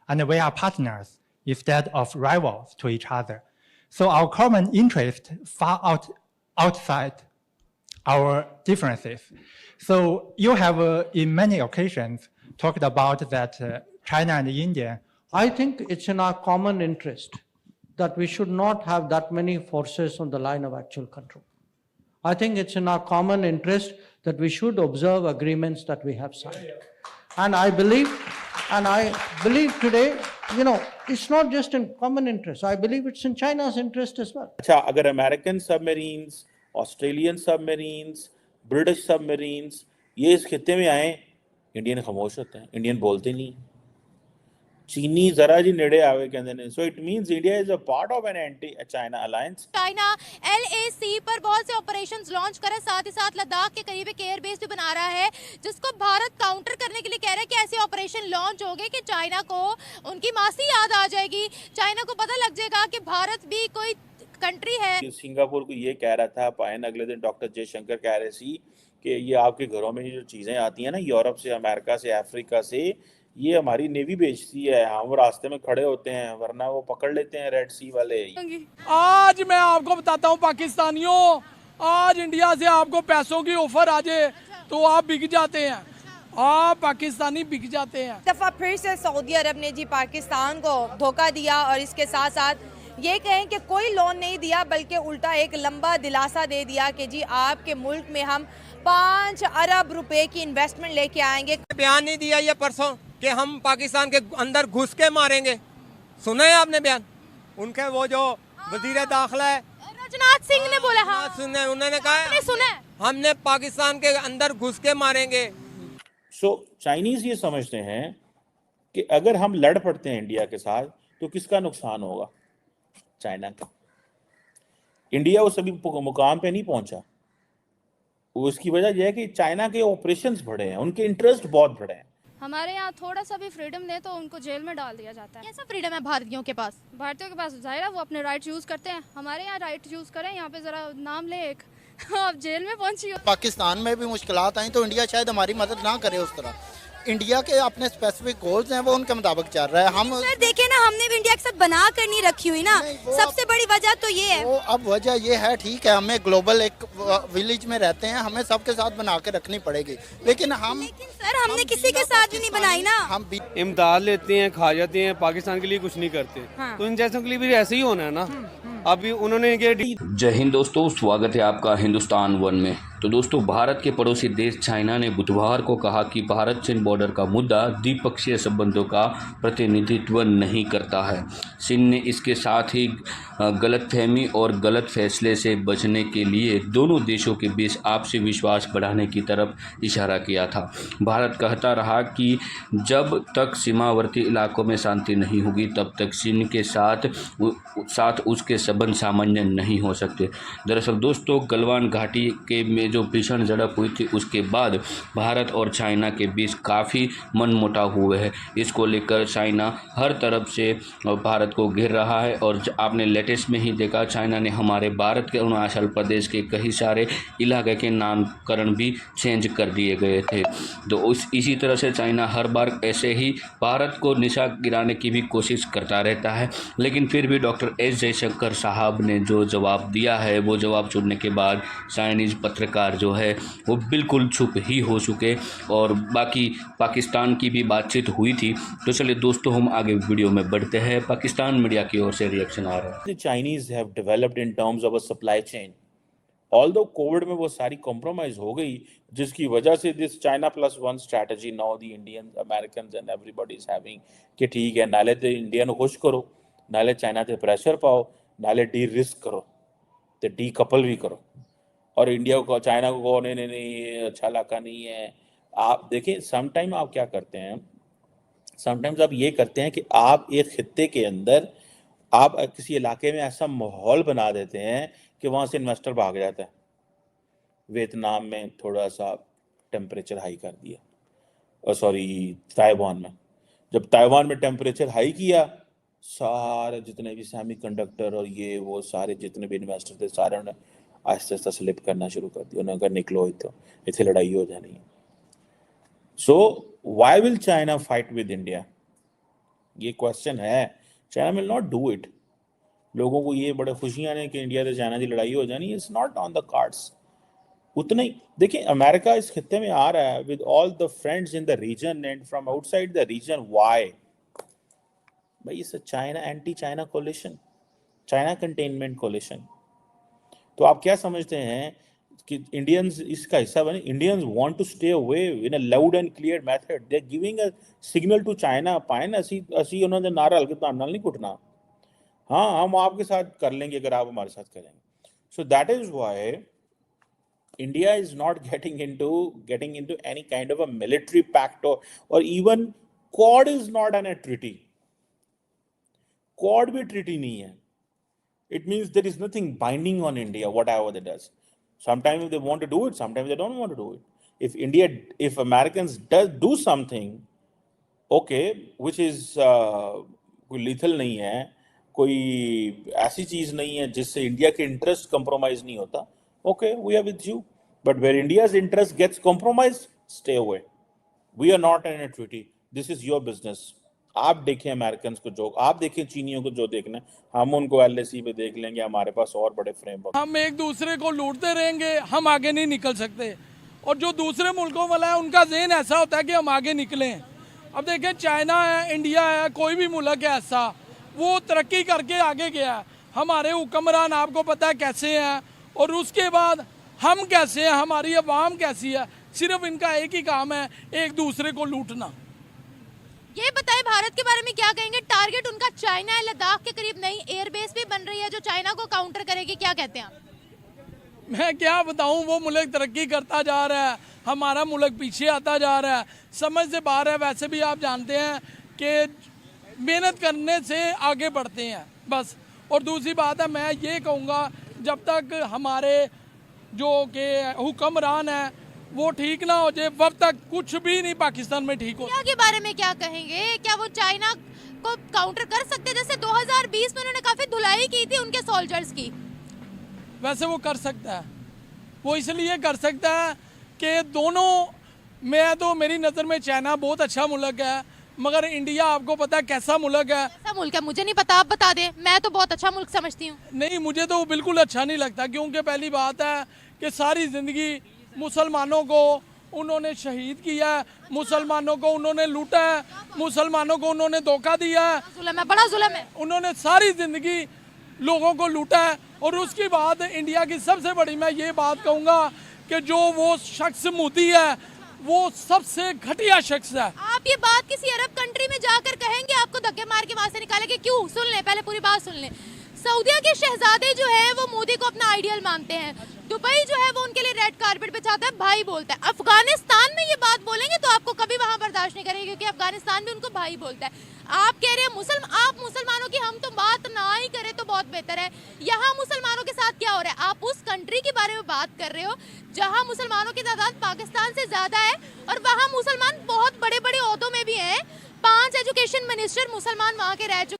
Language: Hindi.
and we are partners instead of rivals to each other. So our common interest far outside our differences. So you have, in many occasions, talked about that China and India. I think it's in our common interest that we should not have that many forces on the line of actual control. I think it's in our common interest that we should observe agreements that we have signed. And I believe today, it's not just in common interest. I believe it's in China's interest as well. अच्छा, अगर American submarines, Australian submarines, British submarines ये इस खित्ते में आए, इंडियन खामोश होते हैं, इंडियन बोलते नहीं। चीनी जरा जी नेड़े आवे कहते हैं। So it means India is a part of an anti-China alliance. China LAC पर बहुत से ऑपरेशंस लॉन्च करे, साथ ही साथ लद्दाख के करीब एक एयर बेस भी बना रहा है, जिसको भारत काउंटर करने के लिए कह रहा है कि ऐसे ऑपरेशन लॉन्च हो गए कि चाइना को उनकी मासी याद आ जाएगी, चाइना को पता लग जाएगा कि भारत भी कोई कंट्री है। सिंगापुर को ये कह रहा था पायन, अगले दिन डॉक्टर जयशंकर कह रहे सी कि ये आपके घरों में जो चीजें आती हैं ना यूरोप से, अमेरिका से, अफ्रीका से, ये हमारी नेवी बेचती है, हम रास्ते में खड़े होते हैं वरना वो पकड़ लेते हैं रेड सी वाले। आज मैं आपको बताता हूँ पाकिस्तानियों, आज इंडिया से आपको पैसों की ऑफर आ जाए तो आप बिक जाते हैं, आप पाकिस्तानी बिक जाते हैं। दफा फिर से सऊदी अरब ने जी पाकिस्तान को धोखा दिया और इसके साथ साथ ये कहें कि कोई लोन नहीं दिया बल्कि उल्टा एक लंबा दिलासा दे दिया कि जी आपके मुल्क में हम 5 अरब रुपए की इन्वेस्टमेंट लेके आएंगे। बयान नहीं दिया ये परसों कि हम पाकिस्तान के अंदर घुस के मारेंगे, सुना है आपने बयान? उनके वो जो वजीर दाखिला है राजनाथ सिंह ने बोला, हाँ सुने, उन्होंने कहा सुना हमने पाकिस्तान के अंदर घुस के मारेंगे। सो चाइनीज ये समझते हैं कि अगर हम लड़ पड़ते हैं इंडिया के साथ तो किसका नुकसान होगा? चाइना का। इंडिया उस अभी मुकाम पे नहीं पहुंचा, उसकी वजह यह है कि चाइना के ऑपरेशंस बढ़े हैं, उनके इंटरेस्ट बहुत बढ़े हैं। हमारे यहाँ थोड़ा सा भी फ्रीडम दे तो उनको जेल में डाल दिया जाता है। कैसा फ्रीडम है भारतीयों के पास? भारतीयों के पास जाहिर है वो अपने राइट यूज करते हैं, हमारे यहाँ राइट यूज करें। यहाँ पे जरा नाम ले एक आप जेल में पहुंची हो। पाकिस्तान में भी मुश्किलात आई तो इंडिया शायद हमारी मदद ना करे उस तरह। इंडिया के अपने स्पेसिफिक गोल्स हैं, वो उनके मुताबिक चल रहा है। हम सर देखें ना, हमने भी इंडिया के साथ बना कर नहीं रखी हुई ना, सबसे बड़ी वजह तो ये है। वो अब वजह ये है, ठीक है हमें ग्लोबल एक विलेज में रहते हैं, हमें सबके साथ बना के रखनी पड़ेगी, लेकिन सर हमने किसी के साथ भी नहीं बनाई ना। हम इमदाद लेते हैं, खा जाते हैं, पाकिस्तान के लिए कुछ नहीं करते। हाँ। तो इन जैसों के लिए भी ऐसे ही होना है ना। अभी उन्होंने जय हिंद दोस्तों, स्वागत है आपका हिंदुस्तान वन में। तो दोस्तों, भारत के पड़ोसी देश चाइना ने बुधवार को कहा कि भारत चीन बॉर्डर का मुद्दा द्विपक्षीय संबंधों का प्रतिनिधित्व नहीं करता है। चीन ने इसके साथ ही गलतफहमी और गलत फैसले से बचने के लिए दोनों देशों के बीच आपसी विश्वास बढ़ाने की तरफ इशारा किया था। भारत कहता रहा कि जब तक सीमावर्ती इलाकों में शांति नहीं होगी तब तक चीन के साथ उसके संबंध सामान्य नहीं हो सकते। दरअसल दोस्तों, गलवान घाटी के में जो भीषण झड़प हुई थी उसके बाद भारत और चाइना के बीच काफ़ी मनमुटाव हुए हैं। इसको लेकर चाइना हर तरफ से भारत को घेर रहा है और आपने लेटेस्ट में ही देखा, चाइना ने हमारे भारत के अरुणाचल प्रदेश के कई सारे इलाके के नामकरण भी चेंज कर दिए गए थे। तो इसी तरह से चाइना हर बार ऐसे ही भारत को निशाना गिराने की भी कोशिश करता रहता है, लेकिन फिर भी डॉक्टर एस जयशंकर साहब ने जो जवाब दिया है, वो जवाब सुनने के बाद चाइनीज़ पत्रकार जो है वो बिल्कुल चुप ही हो चुके। और बाकी पाकिस्तान की भी बातचीत हुई थी। तो चलिए दोस्तों, हम आगे वीडियो में बढ़ते हैं। पाकिस्तान मीडिया की ओर से रिएक्शन आ रहा है। Chinese have developed in terms of a supply chain, although Covid में वो सारी कॉम्प्रोमाइज हो गई, जिसकी वजह से this China plus one strategy now the Indian American and everybody is having कि ठीक है, नाले तो इंडिया को खुश करो, नाले चाइना पे प्रेशर पाओ, नाले डी रिस्क करो, तो डी कपल भी करो। और इंडिया को चाइना को कहो नहीं नहीं नहीं अच्छा इलाका नहीं है। आप देखें, समटाइम आप क्या करते हैं, समटाइम्स आप ये करते हैं कि आप एक खित्ते के अंदर आप किसी इलाके में ऐसा माहौल बना देते हैं कि वहाँ से इन्वेस्टर भाग जाता है। वियतनाम में थोड़ा सा टेम्परेचर हाई कर दिया, और सॉरी ताइवान में, जब ताइवान में टेम्परेचर हाई किया, सारे जितने भी सेमीकंडक्टर और ये वो सारे जितने भी इन्वेस्टर थे सारे ने आहिस्ता आहिस्ता स्लिप करना शुरू कर दिया। उन्होंने कहा निकलो इतने लड़ाई हो जानी है। So why will China fight with India? ये क्वेश्चन है, China will not do it. लोगों को ये बड़े खुशियां ने कि इंडिया से चाइना की लड़ाई हो जानी, it's not on the cards. उतना ही देखिए, अमेरिका इस खित्ते में आ रहा है with all the friends in the region and from outside the region. Why? भाई it's a China anti China coalition, China containment coalition. तो आप क्या समझते हैं कि इंडियंस इसका हिस्सा बने? Indians want to stay away in a loud and clear method. They are giving a signal to China, पाइन असी उन्होंने नारा हल्के तो नाल नहीं कुटना, हाँ हम आपके साथ कर लेंगे अगर आप हमारे साथ करेंगे। So that is why India is not getting into any kind of a military pact or even Quad is not a treaty. Quad भी treaty नहीं है. It means there is nothing binding on India, whatever they does. Sometimes they want to do it, sometimes they don't want to do it. If Americans do something, okay, which is कोई lethal नहीं है, कोई ऐसी चीज नहीं है जिससे इंडिया के इंटरेस्ट कंप्रोमाइज नहीं होता, okay, we are with you. But where India's interest gets compromised, stay away. We are not in a treaty. This is your business. आप देखें अमेरिकन को जो, आप देखें चीनियों को जो देखना है, हम उनको LAC पे देख लेंगे, हमारे पास और बड़े फ्रेमवर्क। हम एक दूसरे को लूटते रहेंगे, हम आगे नहीं निकल सकते। और जो दूसरे मुल्कों वाला है उनका ज़हन ऐसा होता है कि हम आगे निकलें। अब देखें, चाइना है, इंडिया है, कोई भी मुल्क है ऐसा, वो तरक्की करके आगे गया है। हमारे हुक्मरान आपको पता है कैसे हैं, और उसके बाद हम कैसे हैं, हमारी अवाम कैसी है। सिर्फ इनका एक ही काम है, एक दूसरे को लूटना। ये बताएं, भारत के बारे में क्या कहेंगे? टारगेट उनका चाइना है, लद्दाख के करीब नई एयरबेस भी बन रही है जो चाइना को काउंटर करेगी, क्या कहते हैं आप? मैं क्या बताऊं, वो मुल्क तरक्की करता जा रहा है, हमारा मुल्क पीछे आता जा रहा है, समझ से बाहर है। वैसे भी आप जानते हैं कि मेहनत करने से आगे बढ़ते हैं बस। और दूसरी बात है, मैं ये कहूँगा, जब तक हमारे जो के हुक्मरान है वो ठीक ना हो जाए, वक्त तक कुछ भी नहीं पाकिस्तान में ठीक हो। इंडिया के बारे में क्या कहेंगे? क्या वो चाइना को काउंटर कर सकते हैं? जैसे 2020 में उन्होंने काफी धुलाई की थी उनके सोल्जर्स की। वैसे वो कर सकता है, वो इसलिए कर सकता है कि दोनों, मैं तो मेरी नज़र में चाइना बहुत अच्छा मुल्क है, मगर इंडिया आपको पता है कैसा मुल्क है। कैसा मुल्क है मुझे नहीं पता, आप बता दें। मैं तो बहुत अच्छा मुल्क समझती हूँ। नहीं, मुझे तो बिल्कुल अच्छा नहीं लगता, क्योंकि पहली बात है कि सारी ज़िंदगी मुसलमानों को उन्होंने शहीद किया है, मुसलमानों को उन्होंने लूटा है, मुसलमानों को उन्होंने धोखा दिया है, जुल्म है, बड़ा जुल्म है। उन्होंने सारी ज़िंदगी लोगों को लूटा है। और उसकी बाद इंडिया की सबसे बड़ी मैं ये बात कहूँगा कि जो वो शख्स मोदी है, वो सबसे घटिया शख्स है। आप ये बात किसी अरब कंट्री में जाकर कहेंगे, आपको धक्के मार के वहां से निकालेंगे? क्यों? सुन लें, पहले पूरी बात सुन लें। सऊदीया के शहजादे जो है वो मोदी को अपना आइडियल मानते हैं। दुबई जो है वो उनके लिए रेड कारपेट बिछाता है, भाई बोलता है। अफगानिस्तान में ये बात बोलेंगे तो आपको कभी वहां बर्दाश्त नहीं करेंगे, क्योंकि अफगानिस्तान भी उनको भाई बोलता है। आप कह रहे हैं आप मुसलमानों की हम तो बात ना ही करें तो बहुत बेहतर है। यहाँ मुसलमानों के साथ क्या हो रहा है? आप उस कंट्री के बारे में बात कर रहे हो जहाँ मुसलमानों की तादाद पाकिस्तान से ज्यादा है, और वहाँ मुसलमान बहुत बड़े बड़े ओहदों में भी हैं। 5 एजुकेशन मिनिस्टर मुसलमान वहाँ के रह चुके।